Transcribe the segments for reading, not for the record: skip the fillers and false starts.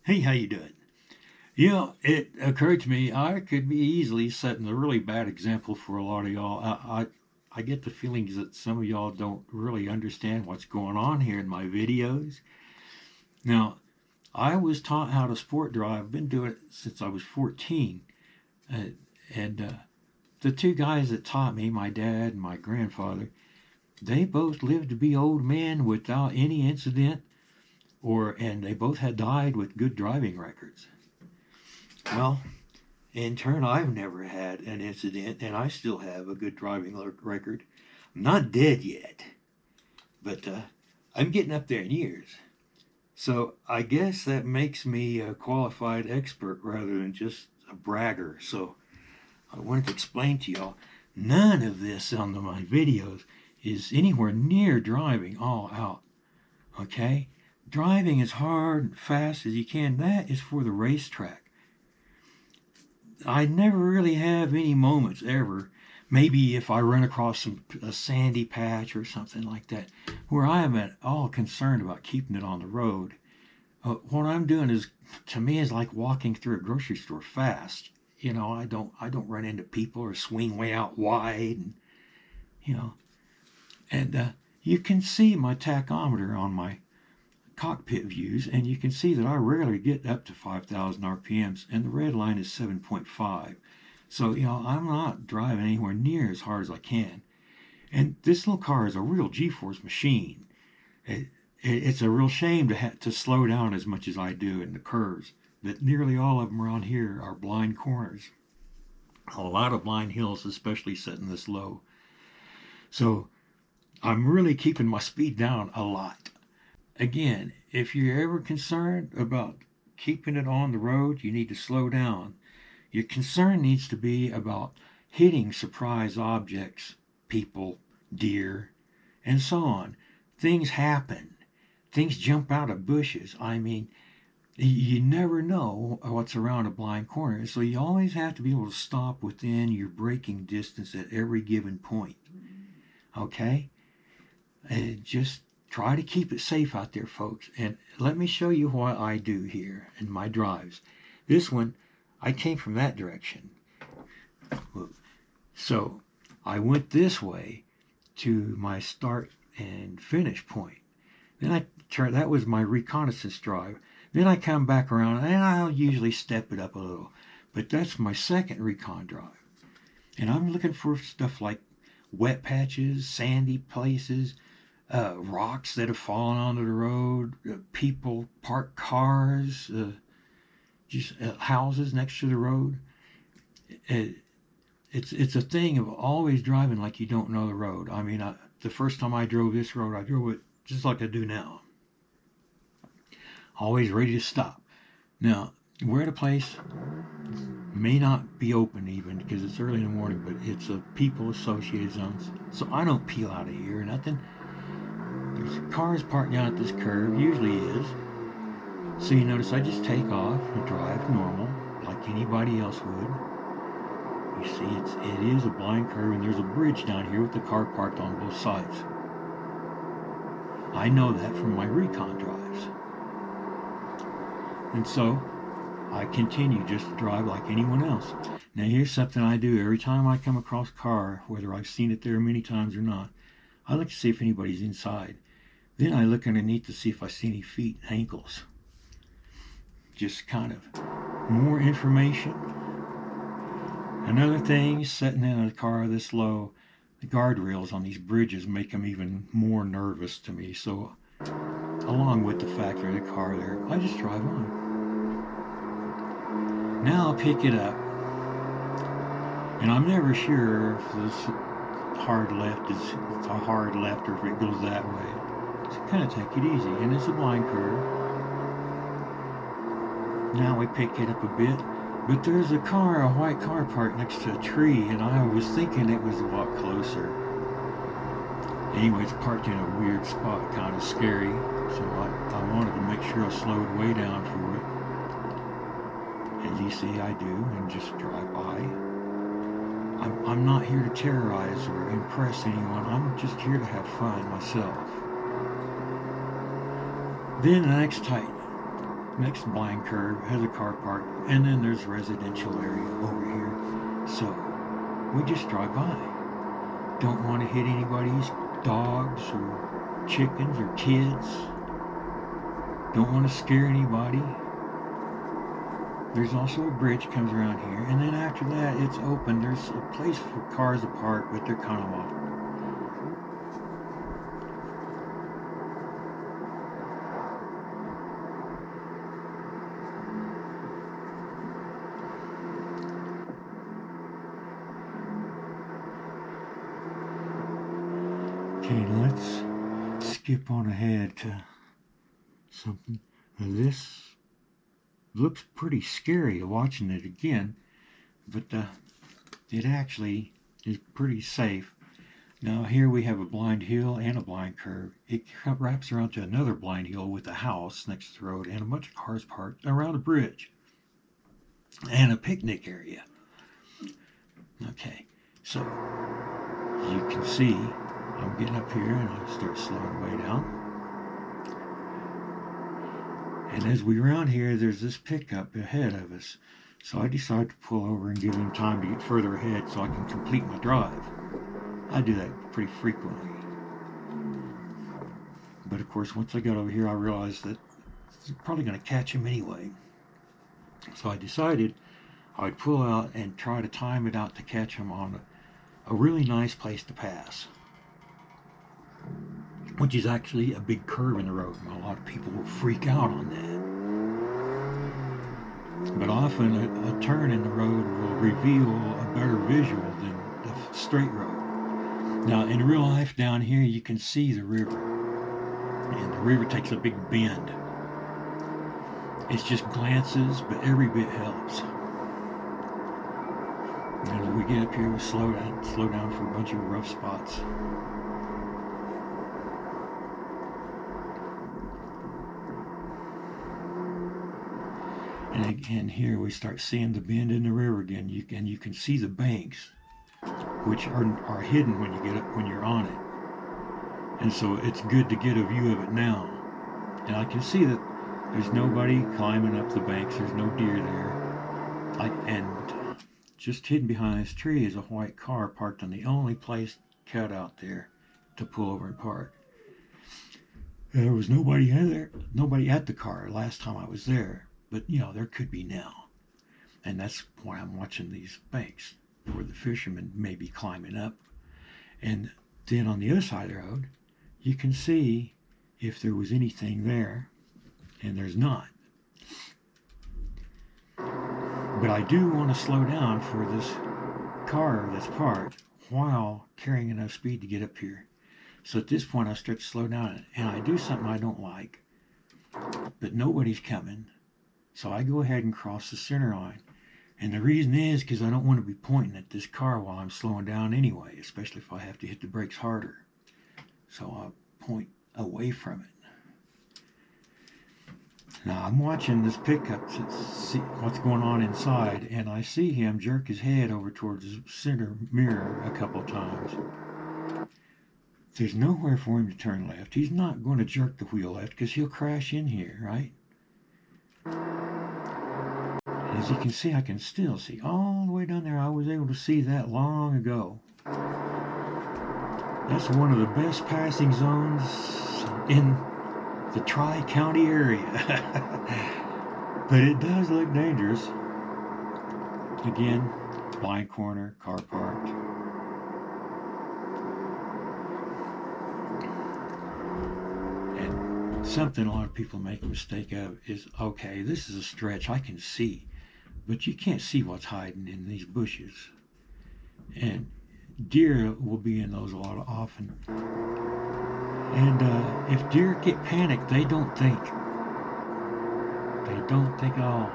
Hey, how you doing? It occurred to me I could be easily setting a really bad example for a lot of y'all. I get the feelings that some of y'all don't really understand what's going on here in my videos. Now, I was taught how to sport drive. I've been doing it since I was 14. Uh, and the two guys that taught me, my dad and my grandfather, they both lived to be old men without any incident, and they both had died with good driving records. Well, in turn, I've never had an incident, and I still have a good driving record. I'm not dead yet, but I'm getting up there in years. So I guess that makes me a qualified expert rather than just a bragger. So I wanted to explain to y'all, none of this on my videos is anywhere near driving all out. Okay? Driving as hard and fast as you can, that is for the racetrack. I never really have any moments ever, maybe if I run across a sandy patch or something like that, where I am at all concerned about keeping it on the road. What I'm doing is, to me, is like walking through a grocery store fast. I don't run into people or swing way out wide, and you know, and you can see my tachometer on my cockpit views, and you can see that I rarely get up to 5,000 RPMs, and the red line is 7.5. So, I'm not driving anywhere near as hard as I can. And this little car is a real G-force machine. It's a real shame to slow down as much as I do in the curves, but nearly all of them around here are blind corners. A lot of blind hills, especially setting this low. So, I'm really keeping my speed down a lot. Again, if you're ever concerned about keeping it on the road, you need to slow down. Your concern needs to be about hitting surprise objects, people, deer, and so on. Things happen. Things jump out of bushes. I mean, you never know what's around a blind corner, so you always have to be able to stop within your braking distance at every given point. Okay? Just try to keep it safe out there, folks. And let me show you what I do here in my drives. This one, I came from that direction. So I went this way to my start and finish point. Then that was my reconnaissance drive. Then I come back around and I'll usually step it up a little. But that's my second recon drive. And I'm looking for stuff like wet patches, sandy places, rocks that have fallen onto the road, people parked cars, just houses next to the road. It's a thing of always driving like you don't know the road. I mean, the first time I drove this road, I drove it just like I do now. Always ready to stop. Now, we're at a place may not be open even because it's early in the morning, but it's a people associated zones. So I don't peel out of here or nothing. There's cars parked down at this curve, usually is. So you notice I just take off and drive normal, like anybody else would. You see, it is a blind curve, and there's a bridge down here with the car parked on both sides. I know that from my recon drives. And so I continue just to drive like anyone else. Now here's something I do every time I come across a car, whether I've seen it there many times or not. I look to see if anybody's inside. Then I look underneath to see if I see any feet and ankles. Just kind of more information. Another thing, sitting in a car this low, the guardrails on these bridges make them even more nervous to me. So along with the fact that the car there, I just drive on. Now I'll pick it up, and I'm never sure if this hard left is a hard left or if it goes that way. So kind of take it easy, and it's a blind curve. Now we pick it up a bit, but there's a white car parked next to a tree, and I was thinking it was a lot closer. Anyway, it's parked in a weird spot, kind of scary, so I wanted to make sure I slowed way down for it. As you see, I do, and just drive by. I'm not here to terrorize or impress anyone. I'm just here to have fun myself. Then the next next blind curve has a car park, and then there's residential area over here. So we just drive by. Don't want to hit anybody's dogs or chickens or kids. Don't want to scare anybody. There's also a bridge comes around here, and then after that it's open. There's a place for cars to park, but they're kind of off. Okay, let's skip on ahead to something. This looks pretty scary watching it again, but it actually is pretty safe. Now here we have a blind hill and a blind curve. It wraps around to another blind hill with a house next to the road and a bunch of cars parked around a bridge and a picnic area. Okay, so you can see I'm getting up here and I start slowing way down. And as we round here, there's this pickup ahead of us. So I decide to pull over and give him time to get further ahead so I can complete my drive. I do that pretty frequently. But of course, once I got over here, I realized that it's probably going to catch him anyway. So I decided I'd pull out and try to time it out to catch him on a really nice place to pass, which is actually a big curve in the road. And a lot of people will freak out on that. But often a turn in the road will reveal a better visual than the straight road. Now in real life down here you can see the river. And the river takes a big bend. It's just glances, but every bit helps. And as we get up here, we slow down for a bunch of rough spots. And again, here we start seeing the bend in the river again. You can see the banks, which are hidden when you're on it. And so it's good to get a view of it now. And I can see that there's nobody climbing up the banks. There's no deer there. And just hidden behind this tree is a white car parked on the only place cut out there to pull over and park. There was nobody at the car last time I was there. But, there could be now. And that's why I'm watching these banks where the fishermen may be climbing up. And then on the other side of the road, you can see if there was anything there, and there's not. But I do want to slow down for this car that's parked while carrying enough speed to get up here. So at this point, I start to slow down, and I do something I don't like. But nobody's coming. So I go ahead and cross the center line. And the reason is because I don't want to be pointing at this car while I'm slowing down anyway, especially if I have to hit the brakes harder. So I point away from it. Now I'm watching this pickup to see what's going on inside, and I see him jerk his head over towards the center mirror a couple times. There's nowhere for him to turn left. He's not going to jerk the wheel left because he'll crash in here, right? As you can see, I can still see all the way down there. I was able to see that long ago. That's one of the best passing zones in the Tri-County area. But it does look dangerous. Again, blind corner, car parked. And something a lot of people make a mistake of is, okay, this is a stretch I can see. But you can't see what's hiding in these bushes. And deer will be in those a lot often. And if deer get panicked, they don't think. They don't think at all.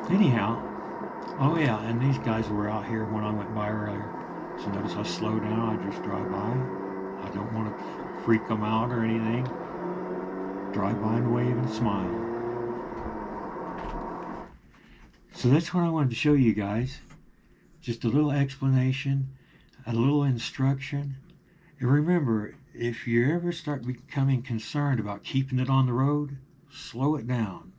Anyhow, oh yeah, and these guys were out here when I went by earlier. So notice I slow down, I just drive by. I don't want to freak them out or anything. Drive by and wave and smile. So that's what I wanted to show you guys. Just a little explanation, a little instruction. And remember, if you ever start becoming concerned about keeping it on the road, slow it down.